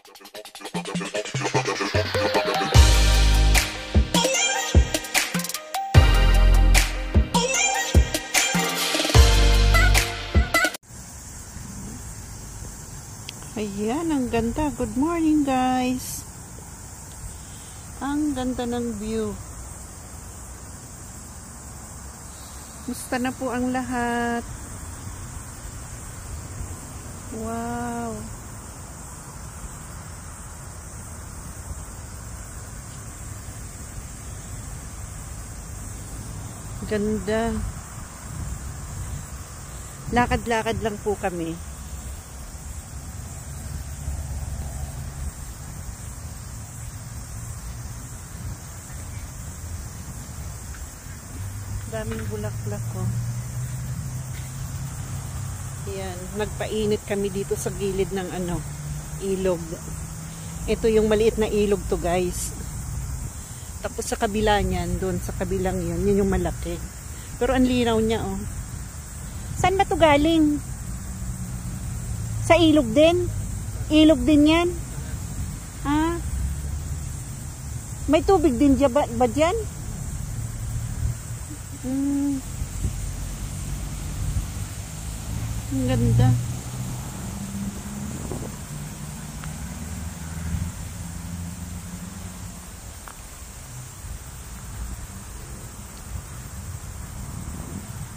Ayan, ang ganda. Good morning, guys. Ang ganda ng view. Musta na po ang lahat? Wow. Ganda. Lakad-lakad lang po kami. Daming bulaklak ko. Ayan, nagpainit kami dito sa gilid ng ilog. Ito yung maliit na ilog to, guys. Tapos sa kabila niyan, doon sa kabilang yun yung malaki. Pero ang linaw niya, oh. Saan ba to galing? Sa ilog din? Ilog din yan? Ha? May tubig din dyan ba dyan? Ang ganda.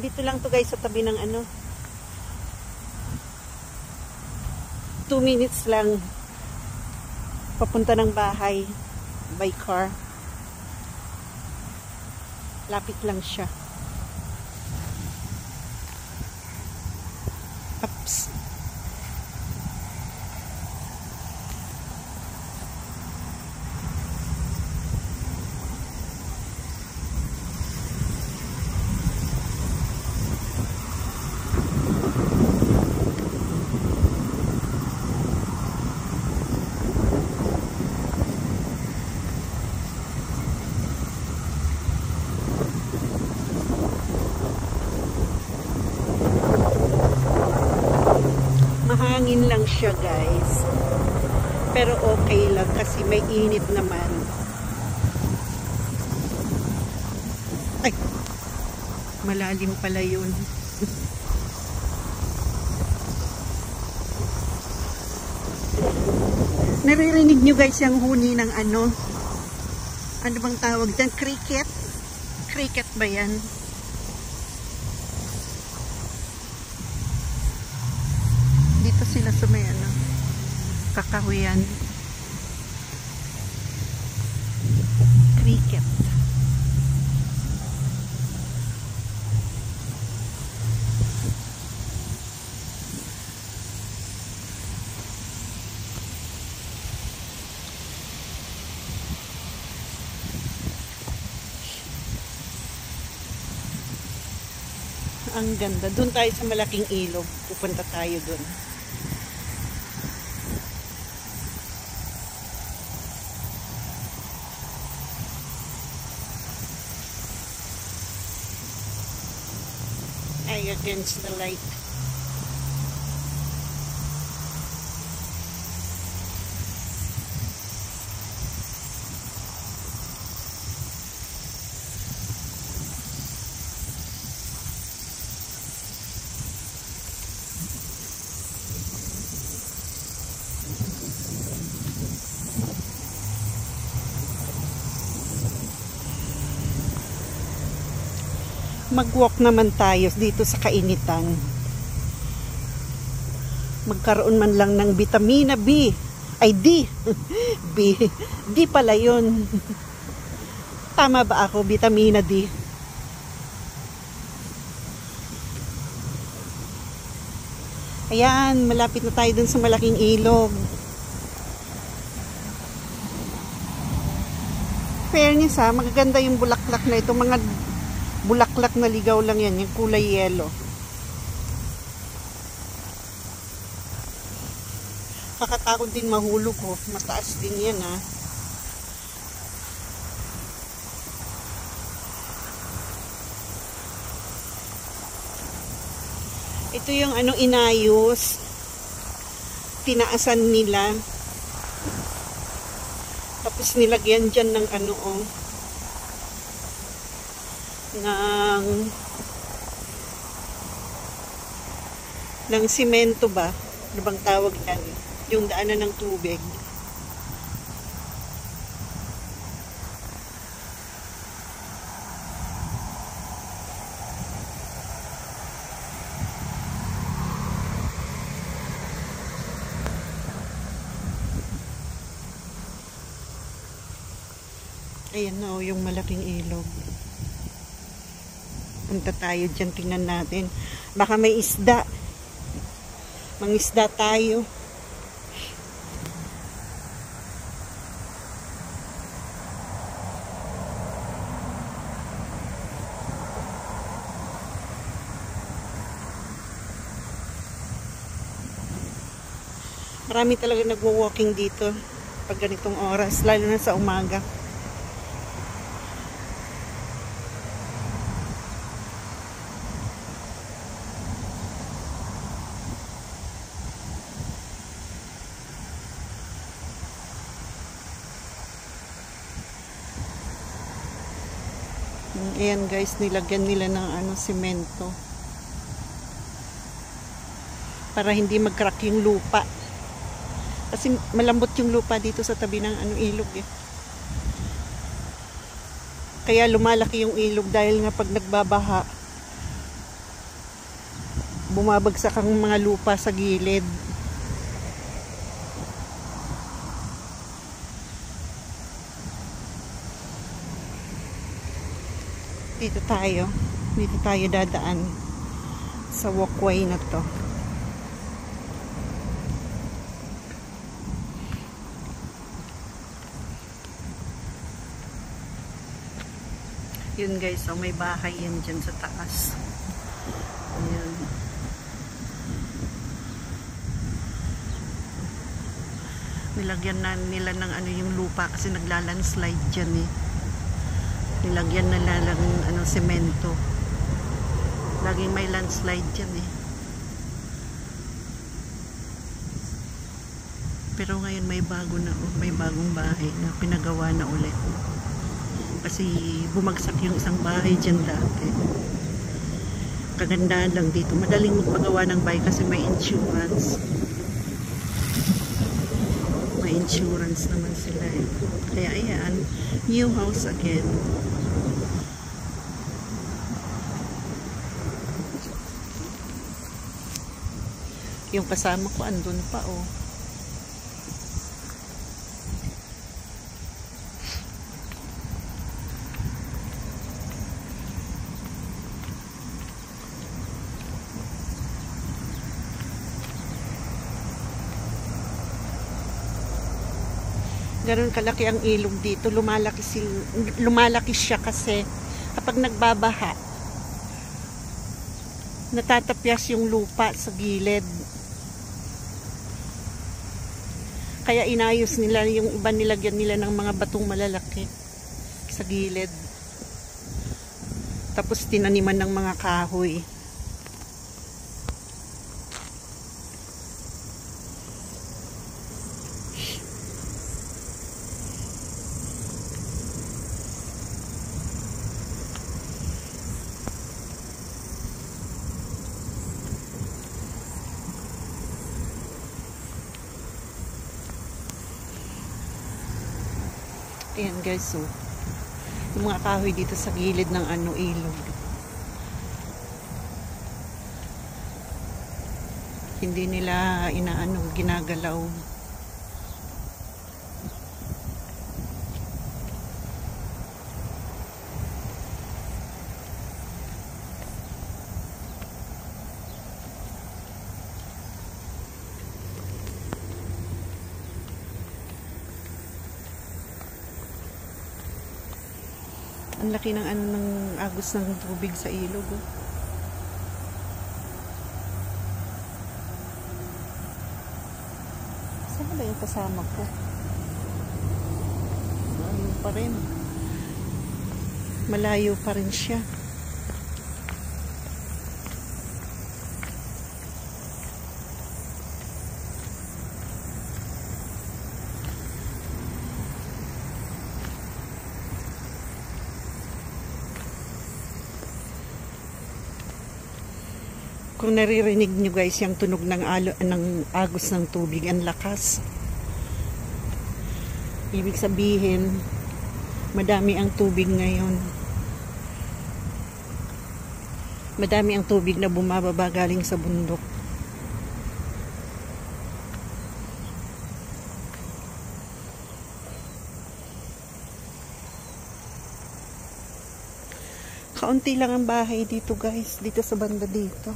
Dito lang to, guys, sa tabi ng 2 minutes lang papunta ng bahay by car. Lapit lang siya. Ups. Mahangin lang siya, guys. Pero okay lang kasi may init naman. Ay! Malalim pala yun. Naririnig nyo, guys, yung huni ng ano bang tawag dyan? Cricket? Cricket ba yan? Dito sila sa may kakahuyan. Cricket. Ang ganda. Doon tayo sa malaking ilog. Pupunta tayo doon. Ay, against the light. Mag-walk naman tayo dito sa kainitan. Magkaroon man lang ng vitamina B. Ay, D. B. D pala yun. Tama ba ako? Vitamina D. Ayan, malapit na tayo dun sa malaking ilog. Fairness, magaganda yung bulaklak na ito. Mga bulaklak na ligaw lang yan, yung kulay yellow. Kakatakot din mahulog, oh. Mataas din yan, ha. Ito yung inayos. Tinaasan nila. Tapos nilagyan dyan ng ano ng simento ba? Ano bang tawag yan? Yung daanan ng tubig. Ayan na yung malaking ilog. Punta tayo dyan, tingnan natin. Baka may isda. Mangisda tayo. Marami talaga nagwo-walking dito pag ganitong oras, lalo na sa umaga. Ayan guys, nilagyan nila ng simento para hindi mag-crack yung lupa. Kasi malambot yung lupa dito sa tabi ng ilog eh. Kaya lumalaki yung ilog dahil nga pag nagbabaha, bumabagsak ang mga lupa sa gilid. Dito tayo dadaan sa walkway na to. Yun guys, so may bahay yan dyan sa taas. Ayan. Nilagyan na nila ng yung lupa kasi naglalandslide dyan eh. Nilagyan na lang semento. Laging may landslide dyan eh. Pero ngayon may bagong bahay na pinagawa na ulit. Kasi bumagsak yung isang bahay dyan dati. Kagandahan lang dito. Madaling magpagawa ng bahay kasi may insurance. May insurance naman sila eh. Kaya ayan, new house again. Yung kasama ko andun pa oh. Ganon kalaki ang ilog dito. Lumalaki siya kasi kapag nagbabaha, natatapyas yung lupa sa gilid. Kaya inayos nila yung iba, nilagyan nila ng mga batong malalaki sa gilid. Tapos tinaniman ng mga kahoy. Ayan guys, so yung mga kahoy dito sa gilid ng ilog. Hindi nila ginagalaw. Ang laki ng ng agos ng tubig sa ilog oh. Saan ba yung kasama ko? Ano pa rin? Malayo pa rin siya. Kung naririnig nyo guys, yung tunog ng agos ng tubig, ang lakas. Ibig sabihin, madami ang tubig ngayon. Madami ang tubig na bumababa galing sa bundok. Kaunti lang ang bahay dito guys, dito sa banda dito.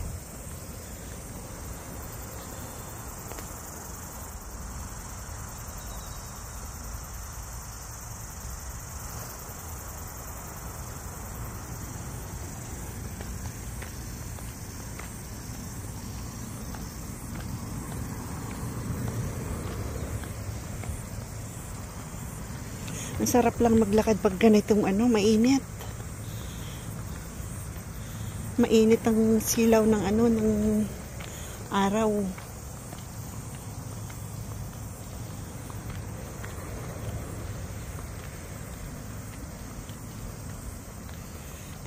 Ang sarap lang maglakad pag ganitong mainit. Mainit ang silaw ng ng araw.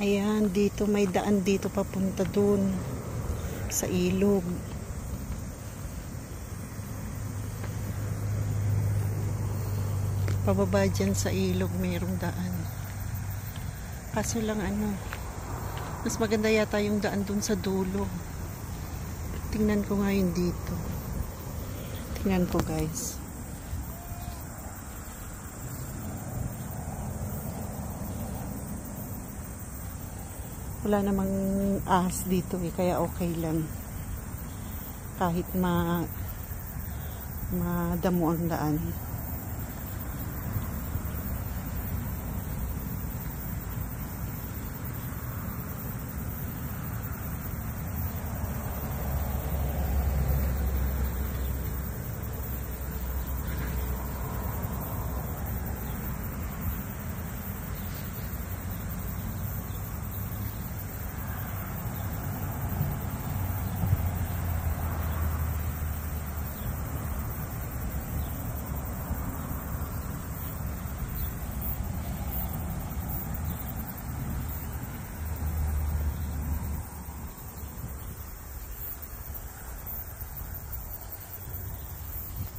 Ayan, dito may daan dito papunta dun sa ilog. Pababa dyan sa ilog mayroong daan. Kaso lang mas maganda yata yung daan dun sa dulo. Tingnan ko ngayon dito. Tingnan ko guys. Wala namang ahas dito kaya okay lang. Kahit madamo ang daan.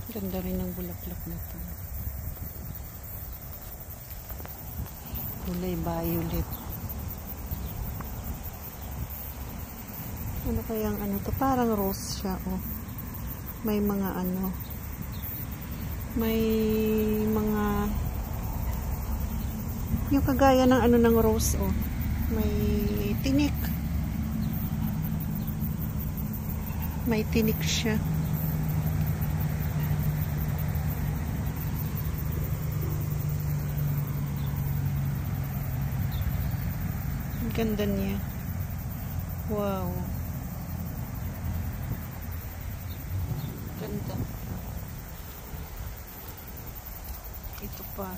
Ganda rin ng bulaklak na to. Kulay violet. Ano kayang to? Parang rose siya, oh. May mga may mga yung kagaya ng ng rose, oh. May tinik. May tinik siya. Ganda niya. Wow. Ganda. Ito pa.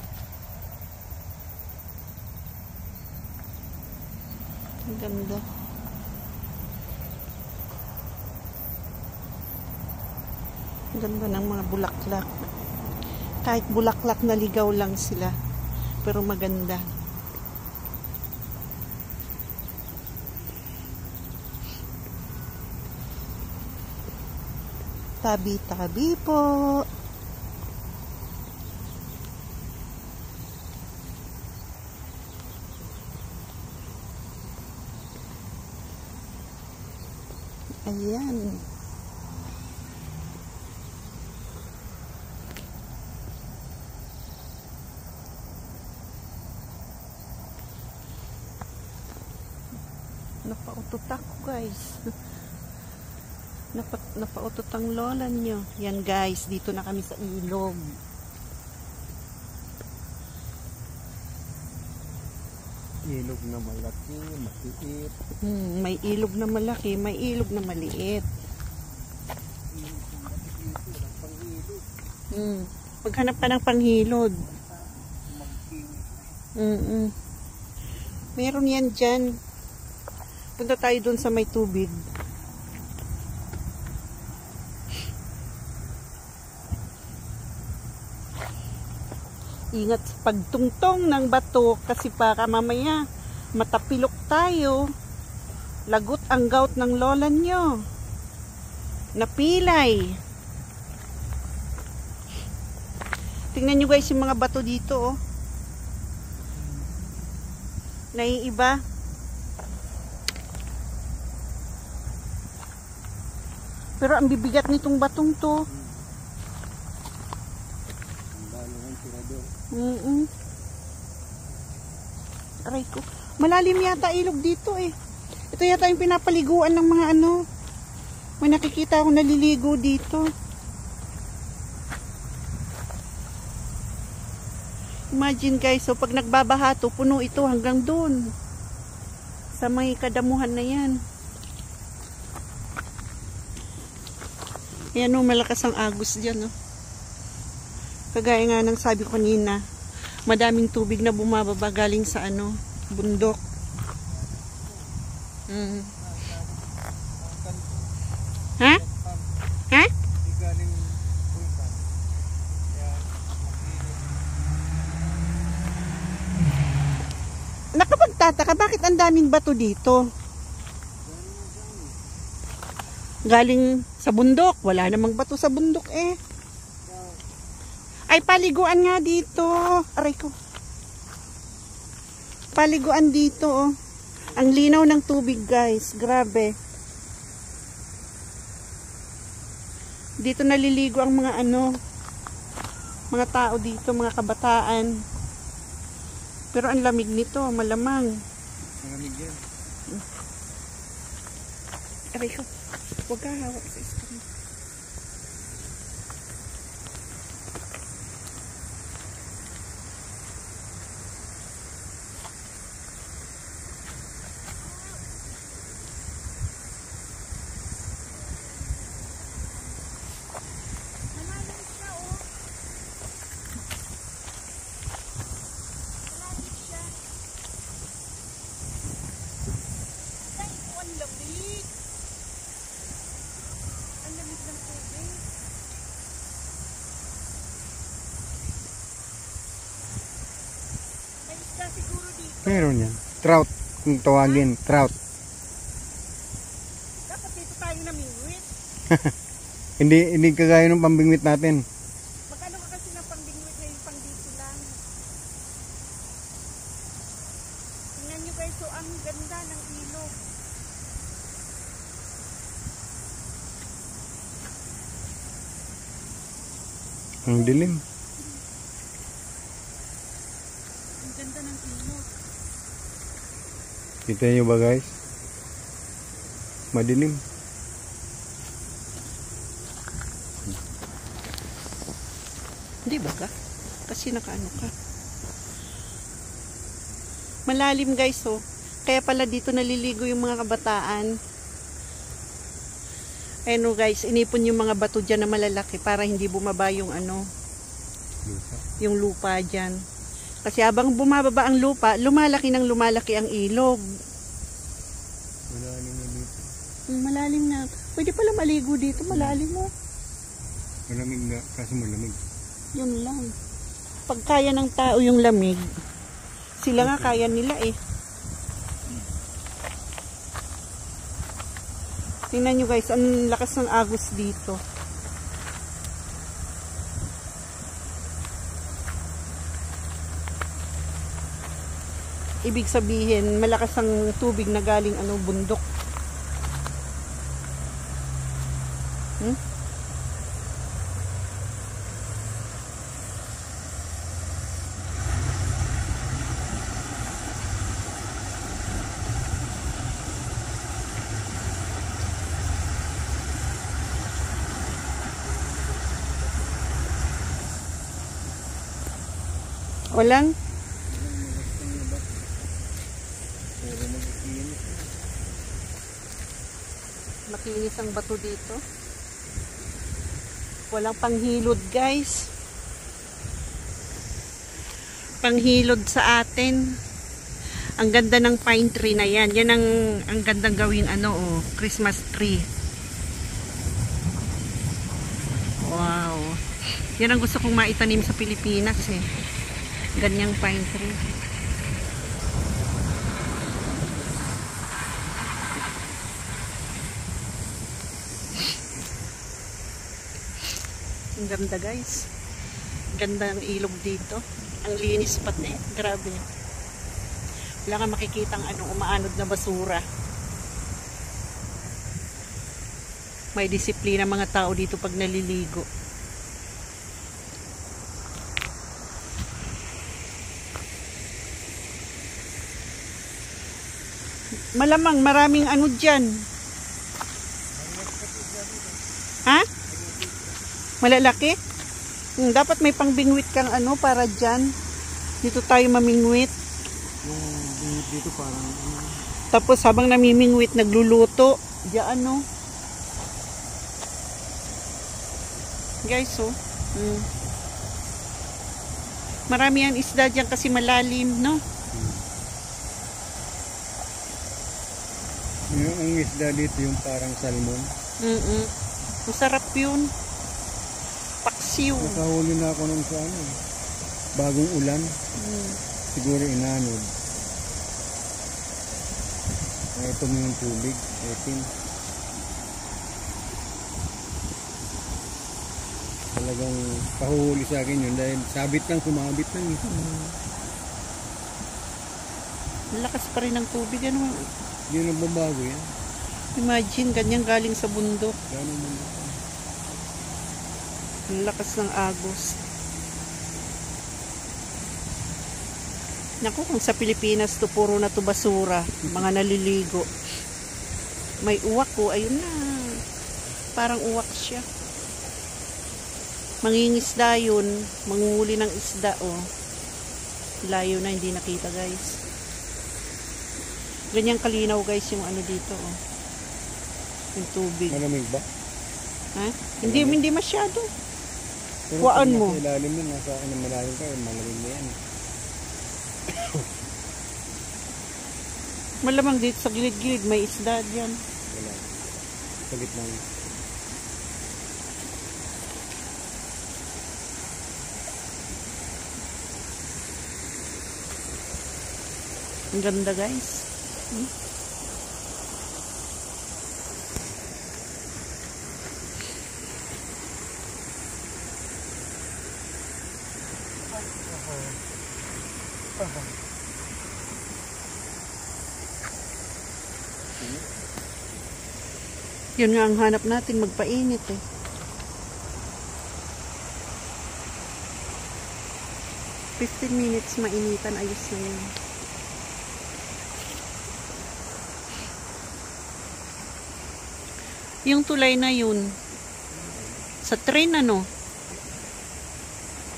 Ganda. Ganda ng mga bulaklak. Kahit bulaklak na ligaw lang sila. Pero maganda. Tabi-tabi po. Ayan. Napautot ako guys. Napautot ang lola nyo. Yan guys, dito na kami sa ilog. Ilog na malaki, maliit. May ilog na malaki, may ilog na maliit. Paghanap ka ng panghilod. Meron yan dyan. Punta tayo dun sa may tubig. Ingat sa pagtungtong ng bato kasi baka mamaya matapilok tayo. Lagot ang gout ng lola nyo. Napilay. Tingnan nyo guys yung mga bato dito, oh. Naiiba. Pero ang bibigat nitong batong to. Aray ko. Malalim yata ilog dito eh. Ito yata yung pinapaliguan ng mga ano. May nakikita akong naliligo dito. Imagine guys, so pag nagbabaha to, puno ito hanggang doon. Sa may kadamuhan na yan. Ayan o, malakas ang agos dyan o. Kagaya nga ng sabi ko kanina, madaming tubig na bumababa galing sa ano, bundok. Ha? Ha? Nakapagtataka, bakit ang daming bato dito? Galing sa bundok. Wala namang bato sa bundok eh. Ay, paliguan nga dito. Aray ko. Paliguan dito oh. Ang linaw ng tubig guys. Grabe. Dito naliligo ang mga ano, mga tao dito, mga kabataan. Pero ang lamig nito, malamang. Malamig yan. Aray ko. Huwag ka hawak sa screen. Meron yan. Trout. Kung tawagin, trout. Dapat dito tayo namingwit. Hindi kagaya ng pambingwit natin. Magkano ka kasi ng pambingwit na yung pang dito lang. Tingnan nyo guys, so ang ganda ng ilog. Ang dilim. Ang ganda ng ilog. Kita nyo ba guys? Madilim. Hindi ba ka? Kasi nakaano ka. Malalim guys oh. Kaya pala dito naliligo yung mga kabataan. Ayun oh guys, inipon yung mga bato dyan na malalaki para hindi bumaba yung ano, Lupa. yung lupa dyan. Kasi habang bumababa ang lupa, lumalaki ng lumalaki ang ilog. Malalim na dito. Malalim na. Pwede pala maligo dito, malalim mo. Malamig na, kasi malamig. Yun lang. Pag kaya ng tao yung lamig, sila nga kaya nila eh. Tingnan nyo guys, ang lakas ng agos dito. Ibig sabihin, malakas ang tubig na galing ano, bundok. Walang? Makinis ang bato dito. Walang panghilod guys. Panghilod sa atin. Ang ganda ng pine tree na yan. Yan ang gandang gawing ano oh, Christmas tree. Wow. Yan ang gusto kong maitanim sa Pilipinas eh. Ganyang pine tree. Ang ganda guys. Ganda ng ilog dito. Ang linis pati. Grabe. Wala kang makikitang umaanod na basura. May disiplina mga tao dito pag naliligo. Malamang maraming dyan. Ha? Malalaki? Dapat may pangbingwit kang para dyan. Dito tayo mamingwit. Yung dito parang Tapos habang namimingwit, nagluluto. Diyan Guys, marami ang isda dyan kasi malalim, no? Yung isda dito yung parang salmon. Masarap yun. Paksiw. Nakahuli na ako nung sa bagong ulan. Siguro inanod. Ito mo yung tubig. Talagang pahuhuli sa akin yun dahil sabit lang, sumabit lang. Malakas pa rin ang tubig. Hindi na babago yan. Imagine, ganyan galing sa bundok. Gano'n mo. Ang lakas ng agos. Naku, kung sa Pilipinas to puro na to basura, mga naliligo. May uwak ayun na. Parang uwak siya. Mangingisda yun, mangunguli ng isda Layo na, hindi nakita guys. Ganyan kalinaw guys yung dito yung tubig. Malamig ba? Ha? Hindi masyado. Pero Kuhaan mo. Nasa ilalim yun, nasa malalim ka, malamig na yan. Malamang dito sa gilid-gilid may isda dyan. Wala. Sa gitna yun. Ang ganda guys. Yun nga ang hanap natin, magpainit 15 minutes mainitan, ayos na yun. Yung tulay na yun, sa train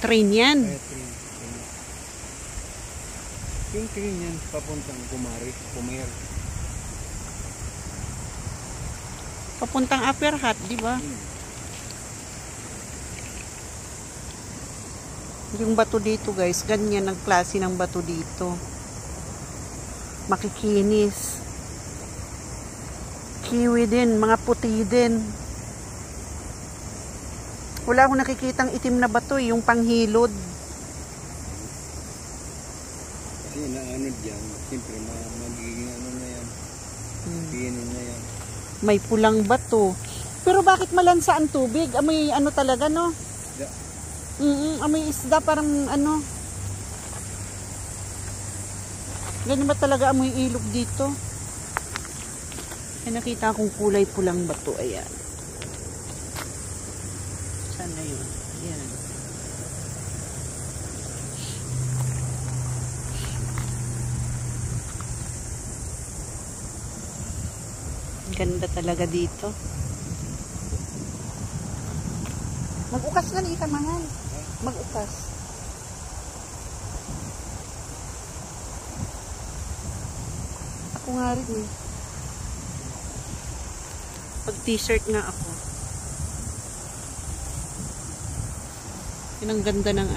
train yan. Yung train yan, papuntang Pumer. Papuntang Upper Hat, di ba? Yung bato dito guys, ganyan ang klase ng bato dito. Makikinis. Kiwi din, mga puti din. Wala akong nakikitang itim na bato, yung panghilod. Kasi inaanod yan, siyempre magiging na yan. Pinin na yan. May pulang bato. Pero bakit malansa ang tubig? Amoy talaga, no? Isda. Amoy isda, parang Ganun ba talaga amoy ilog dito? Ay, nakita akong kulay pulang bato. Ayan. Saan na yun? Ayan. Ganda talaga dito. Mag-ukas nga ni Kamahal. Mag-ukas. Ako nga rin Pag-t-shirt nga ako. Yun ang ganda ng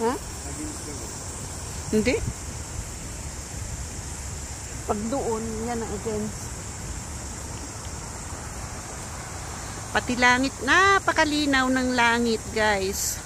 Ha? Hindi. Pag doon, yan ang against. Pati langit, napakalinaw ng langit, guys.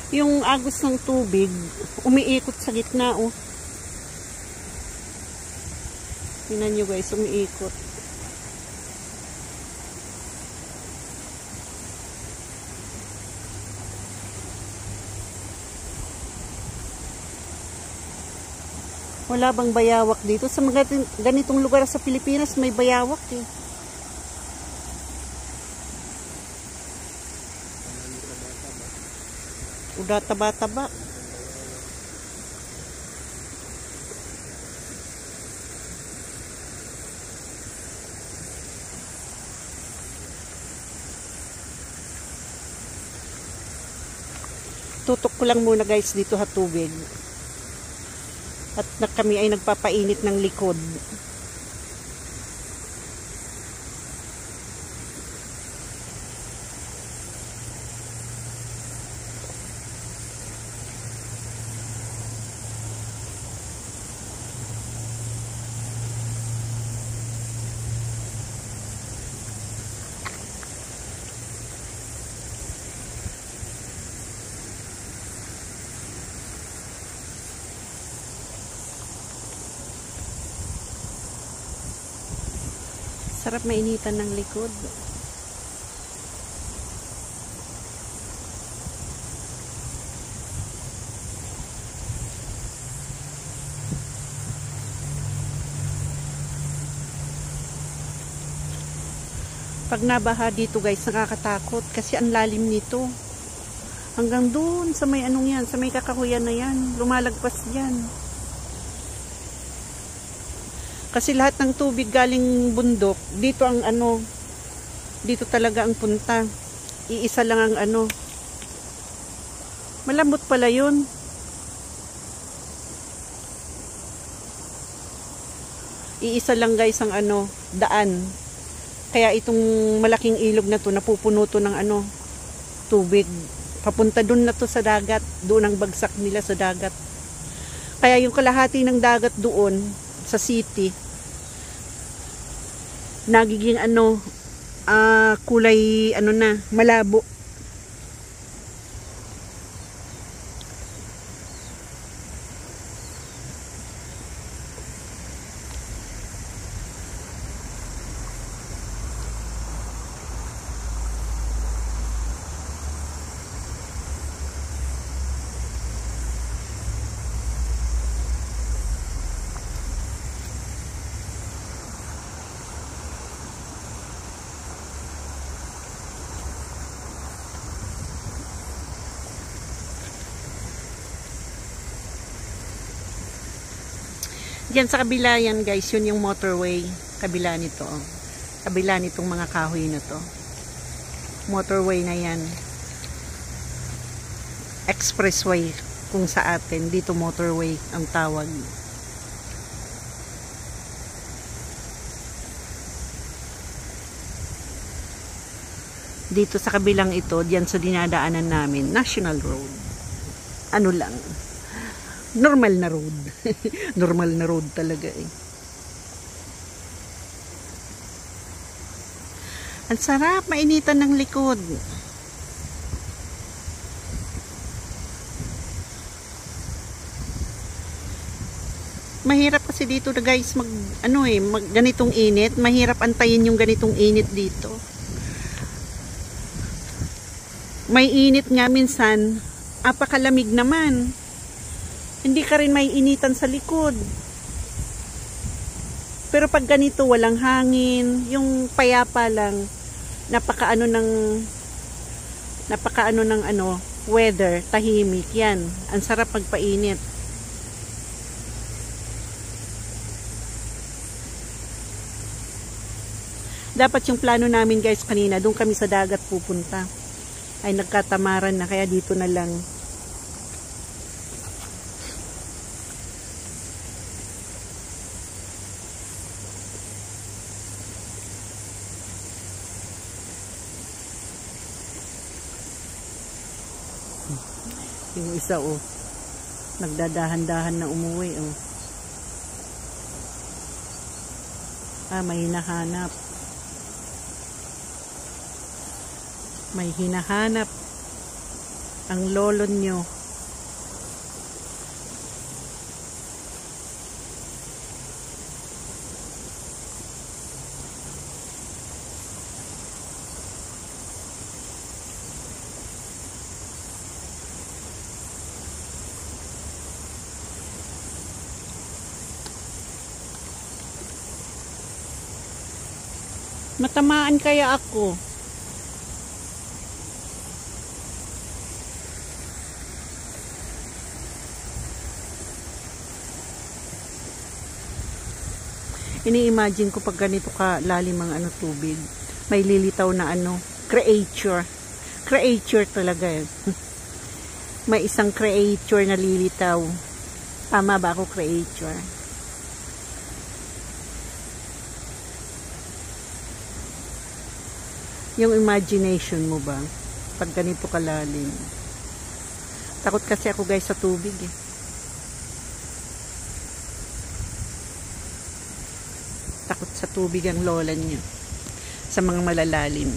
Yung agos ng tubig, umiikot sa gitna, oh. Tingnan nyo guys, umiikot. Wala bang bayawak dito? Sa mga ganitong lugar sa Pilipinas, may bayawak eh. Udah taba-taba. Tutok ko lang muna guys dito sa tubig. At kami ay nagpapainit ng likod. Sarap mainitan ng likod. Pag nabaha dito guys, nakakatakot kasi ang lalim nito. Hanggang doon sa may anong yan, sa may kakahuyan na yan, lumalagpas yan. Kasi lahat ng tubig galing bundok, dito ang ano, dito talaga ang punta. Iisa lang ang ano. Malambot pala yun. Iisa lang guys ang ano, daan. Kaya itong malaking ilog na to, napupuno to ng ano, tubig. Papunta dun na to sa dagat, doon ang bagsak nila sa dagat. Kaya yung kalahati ng dagat doon, sa city, nagiging ano, kulay ano na, malabo. Diyan sa kabila yan guys, yun yung motorway. Kabila nito. Kabila nitong mga kahoy na to. Motorway na yan. Expressway kung sa atin. Dito motorway ang tawag. Dito sa kabilang ito, diyan sa dinadaanan namin, National Road. Ano lang. Normal na road. Normal na road talaga eh. Ang sarap, mainitan ng likod. Mahirap kasi dito na guys mag ano eh, ganitong init. Mahirap antayin yung ganitong init dito. May init nga minsan, apakalamig naman. Hindi ka rin may initan sa likod. Pero pag ganito, walang hangin, yung payapa lang, napakaano ng ano, weather, tahimik, yan. Ang sarap pagpainit. Dapat yung plano namin guys kanina, doon kami sa dagat pupunta. ay nagkatamaran na, kaya dito na lang. Yung isa nagdadahan-dahan na umuwi may hinahanap. May hinahanap ang lolo nyo. Matamaan kaya ako? Ini-imagine ko pag ganito kalalim ang tubig, may lilitaw na creature. Creature talaga May isang creature na lilitaw. Tama ba ako, creature? Yung imagination mo ba pag ganito kalalim? Takot kasi ako guys sa tubig Takot sa tubig ang lola niya sa mga malalalim.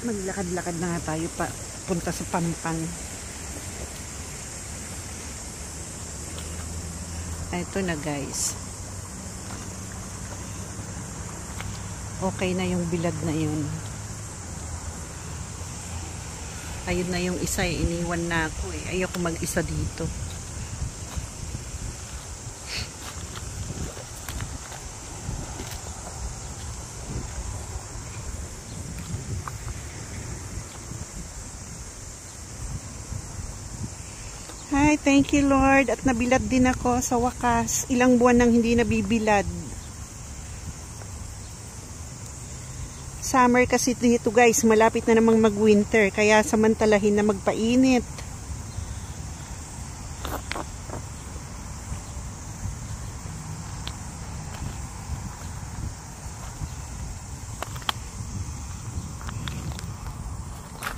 Maglakad-lakad na nga tayo punta sa Pampang. Ito na guys. Okay na yung bilad na yun. Ayun na yung isa iniwan na ako Ayoko mag-isa dito. Hi, thank you Lord. At nabilad din ako sa wakas. Ilang buwan nang hindi nabibilad. Summer kasi dito guys, malapit na namang mag-winter, kaya samantalahin na magpainit.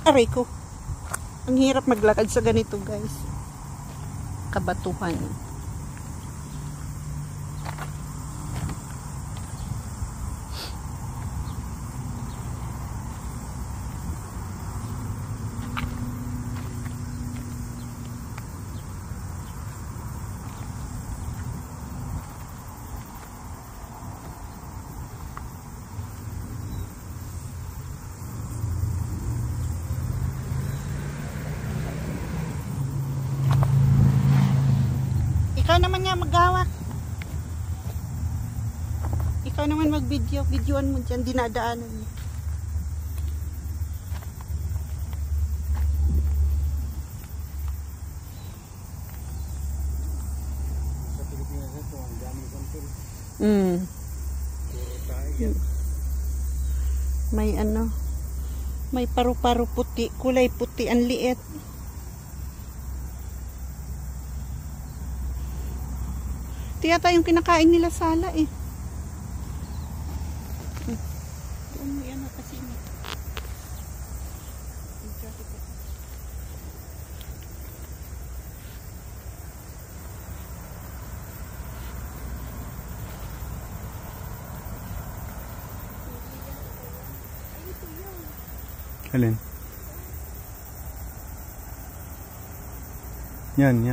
Aray ko, ang hirap maglakad sa ganito guys. Kabatuhan. Ikaw naman nga maghawak. Ikaw naman mag-video. Videoan mo dyan. Dinadaanan mo. Sa Pilipinas ito, ang daming sampul. May may paru-paro puti. Kulay puti. Ang liit. Ito yata yung kinakain nila sala Yan kasi Alin? Yan.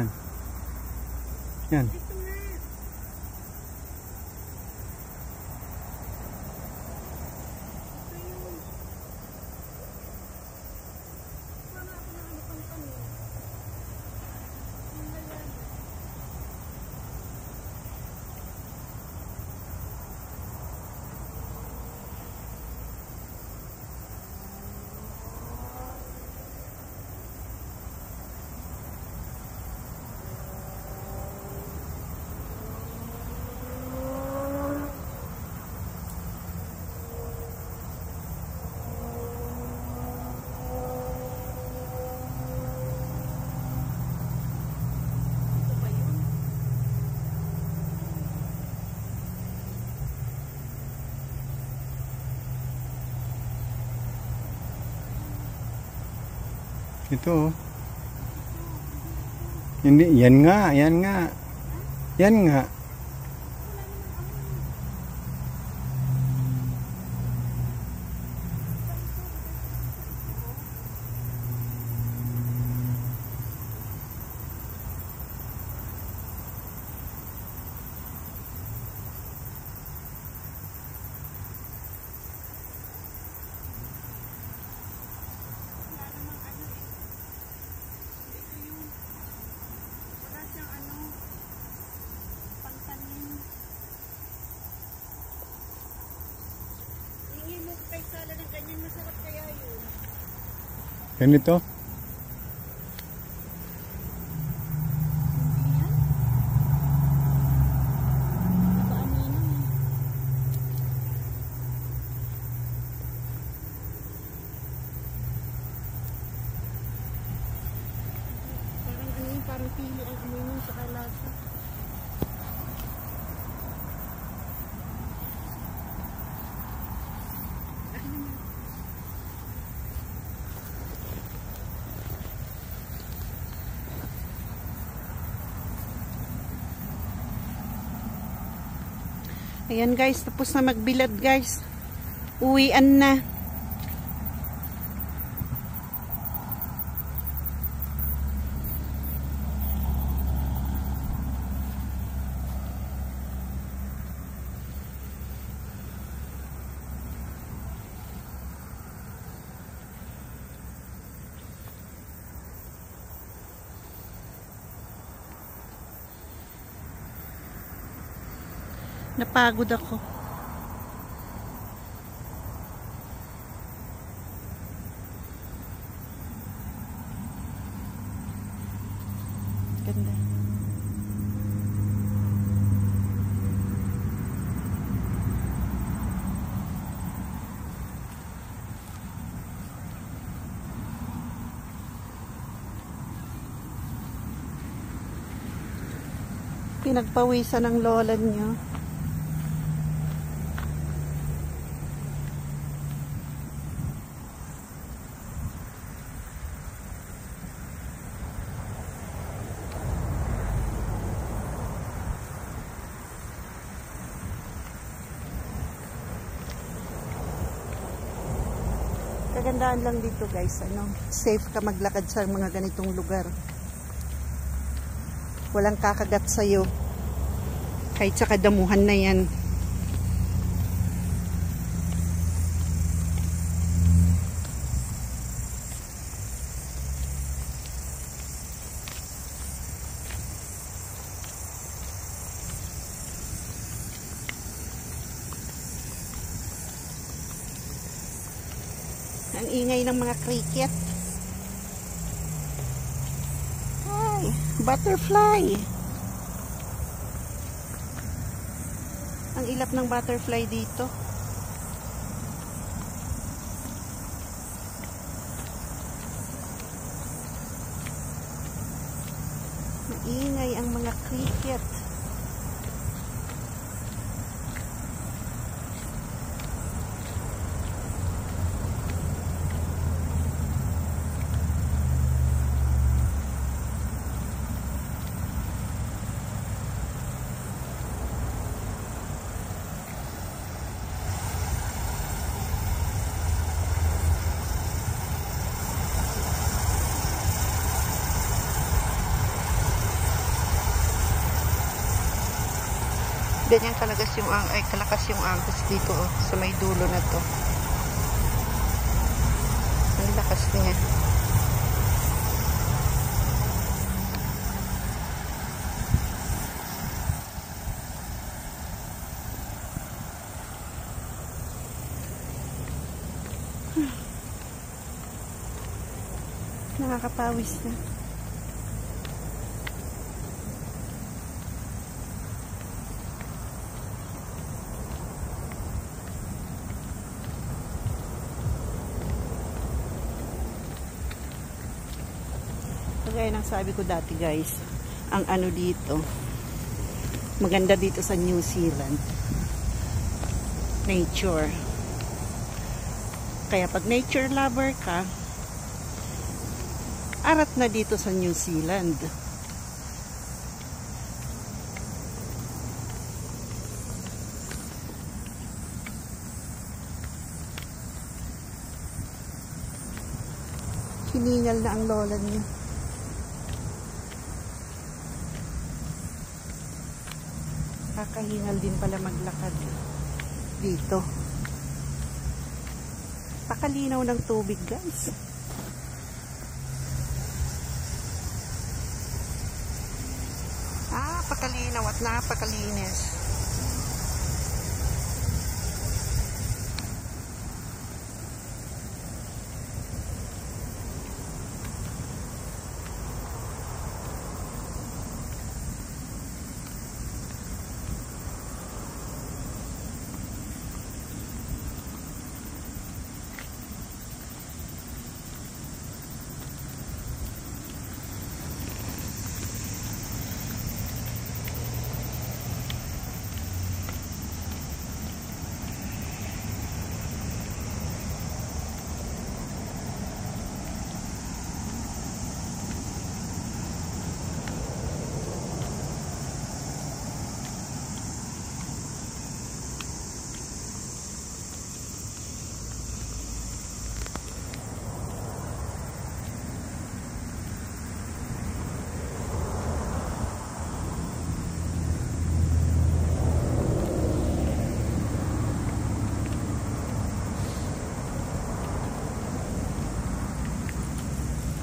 Ito oh. Hindi, yan nga, yan nga. Yan nga. Ganito. Parang pili ang amoy nun sa kalasa. Ayan guys, tapos na magbilad guys. Uwian na. Napagod ako. Ganda. Pinagpawisan ng lola niyo. Kagandaan lang dito guys, safe ka maglakad sa mga ganitong lugar. Walang kakagat sa'yo. Kahit sa kadamuhan na yan. Ang ingay ng mga cricket. Hi, butterfly. Ang ilap ng butterfly dito. Maingay ang mga cricket. Ganyan kalakas yung angkas dito sa may dulo na to. Ang lakas niya. Nakakapawis na. Kaya nang sabi ko dati guys, ang dito, maganda dito sa New Zealand, nature. Kaya pag nature lover ka, Arat na dito sa New Zealand. Hiningal na ang lola niya. Kakahingal din pala maglakad dito. Pakalinaw ng tubig, guys. Pakalinaw at napakalinis.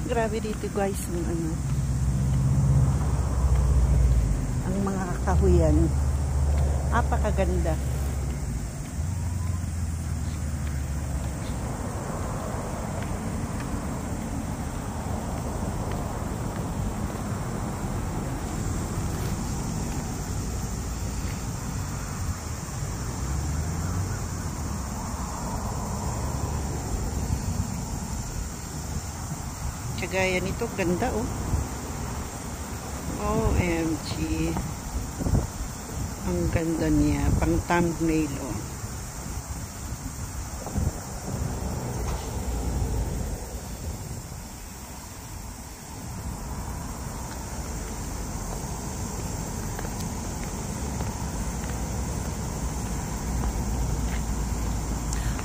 Grabe dito, guys, ang mga kahuyan. Napakaganda. Gaya nito, ganda oh. OMG. Ang ganda niya, pang thumbnail oh.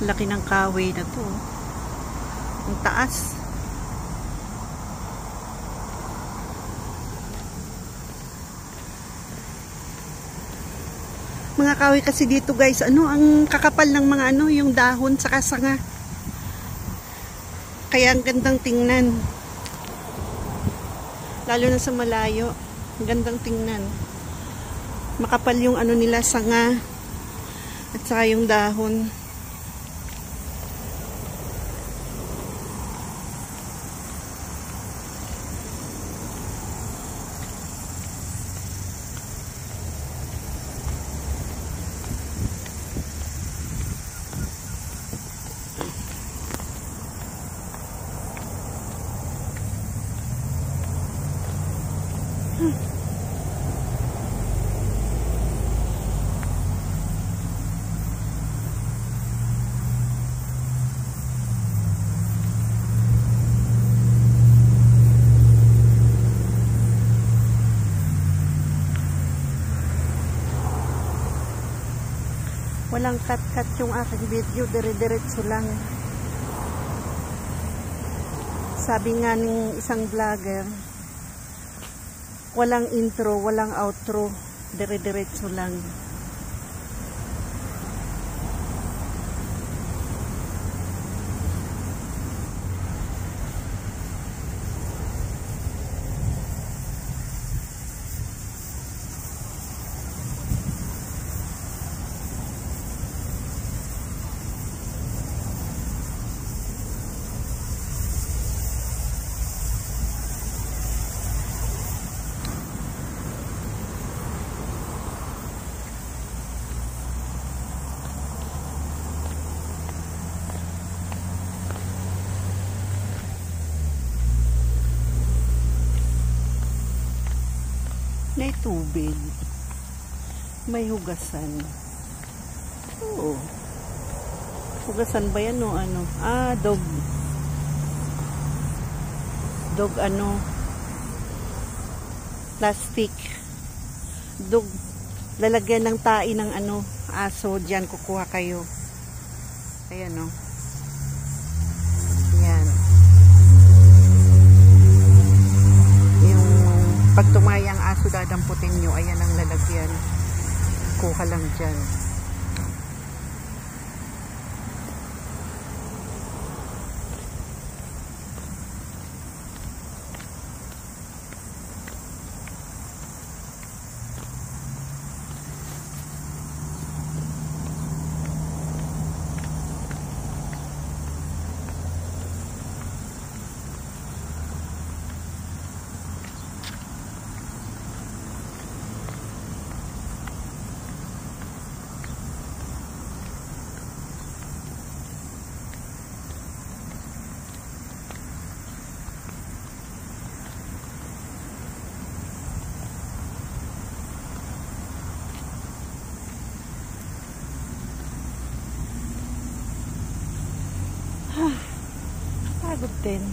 Laki ng kahoy na to. Ang taas. Mga kahoy kasi dito, guys, ang kakapal ng mga yung dahon sa sanga. Kaya ang gandang tingnan. Lalo na sa malayo, ang gandang tingnan. Makapal yung nila, sanga at saka yung dahon. Walang cut-cut yung aking video, dire-diretso lang. Sabi nga ng isang vlogger, walang intro, walang outro, dire-diretso lang. May tubig. May hugasan. Oo. Hugasan ba yan o ano? Dog dog ano, plastic. Dog, lalagyan ng tae ng ano, aso. Diyan kukuha kayo. Ayan o. Ayan. Yung pag tumayang aso dadamputin nyo, ayan ang lalagyan. Kuha lang dyan. Pagod din.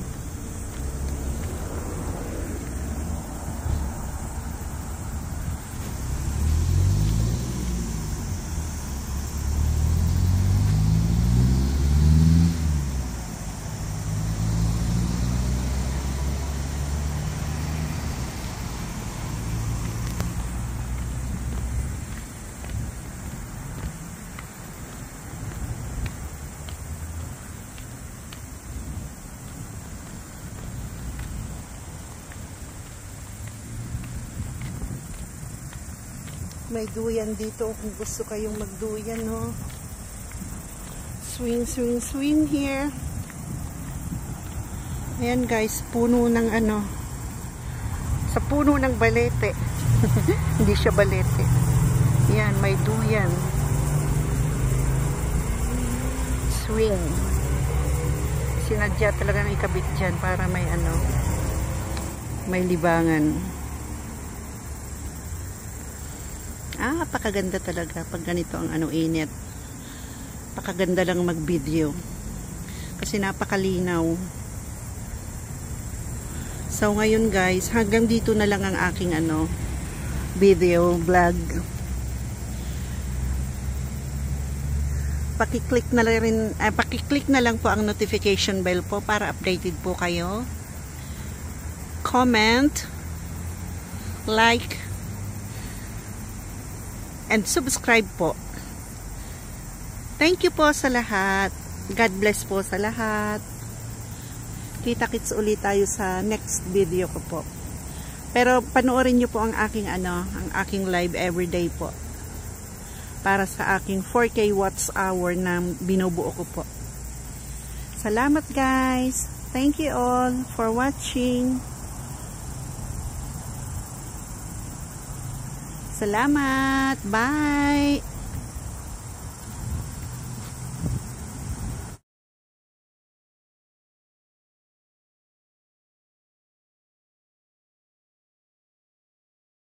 May duyan dito kung gusto kayong magduyan, no? Swing, swing, swing here. Ayan guys, puno ng ano, sa puno ng balete. Hindi siya balete. Ayan, may duyan. Swing. Sinadya talagang ikabit dyan para may ano, may libangan. Napakaganda talaga pag ganito ang ano, init. Napakaganda lang mag-video. Kasi napakalinaw. So ngayon guys, hanggang dito na lang ang aking ano, video, vlog. Paki-click na lang po ang notification bell po para updated po kayo. Comment, like, and subscribe po. Thank you po sa lahat. God bless po sa lahat. Kita-kits ulit tayo sa next video ko po. Pero panoorin niyo po ang aking ano, ang aking live everyday po. Para sa aking 4K watts hour na binubuo ko po. Salamat guys. Thank you all for watching. Salamat. Bye.